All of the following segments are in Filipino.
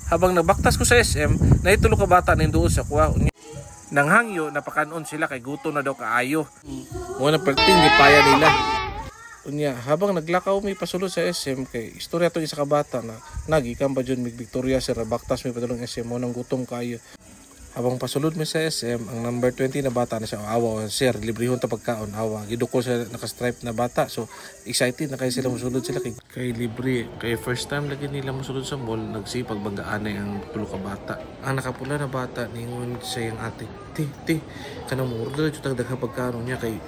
Habang nagbaktas ko sa SM, naitulo ka bata nin doon sa kuha. Nang hangyo, napakanon sila kay guto na daw kaayo. Muna perting di paya nila. Unya, habang naglakaw may pasulod sa SM kay istorya to isa ka bata na nagikan ba dyan may Victoria sir baktas may padulong SM mo nang gutom kayo. Habang pasulod mi sa SM, ang number 20 na bata na siya, awa, sir, librehon ta pagkaon, awa. Gidukol sa naka-stripe na bata. So, excited na kayo sila musulod sila kay libre. Kay first time lagi nila musulod sa mall, nagsipag banggaan ang tulo ka bata. Ang nakapula na bata, ningon sa yung ate, ti, kanang mo order, jutang daghang pagkaon niya kay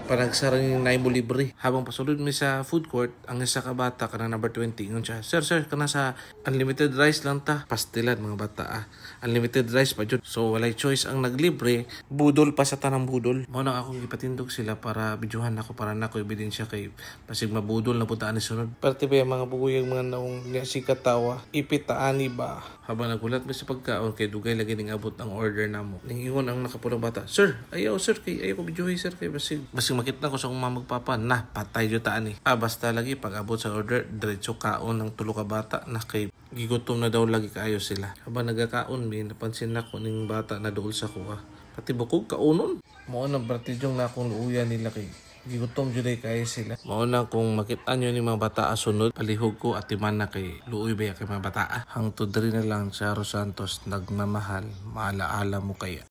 panagsarang yung naimo libre. Habang pasulod mi sa food court, ang isa ka bata kana number 20 ngon siya, sir kana sa unlimited rice lang ta. Pastilan mga bata unlimited rice pa jud. So walay choice ang naglibre, budol pa sa tanang budol. Mo na akong ipatindog sila para bidyuhan ako para nako ebidensya kay pasig mabudol na puntaan ni sunod. Parte ba yung mga buguyang mga naong niya si katawa, ipitaani ba? Habang nagulat mi sa pagkaon kay dugay lagi ning abot ang order namo. Ningingon ang nakapulang bata, sir, ayaw sir kay ayaw ko bidyuhay sir kay basig makita ko sa akong magpapa na patay jud taan ni. Basta lagi pag abot sa order diretso kaon ng tulo ka bata na kay gigutom na daw lagi kaayo sila. Habang nagakaon mi napansin nako ning bata na dool sa kuha. Pati bukog kaunon. Mao nang partidong na akong luuyan nila kay gigutom jud kaayo sila. Mao na kung makita nyo ni mga bata sunod palihog ko at timan na kay luoy ba kay mga bata. Hangtod rin na lang sa Santos nagmamahal, maalaala mo kaya.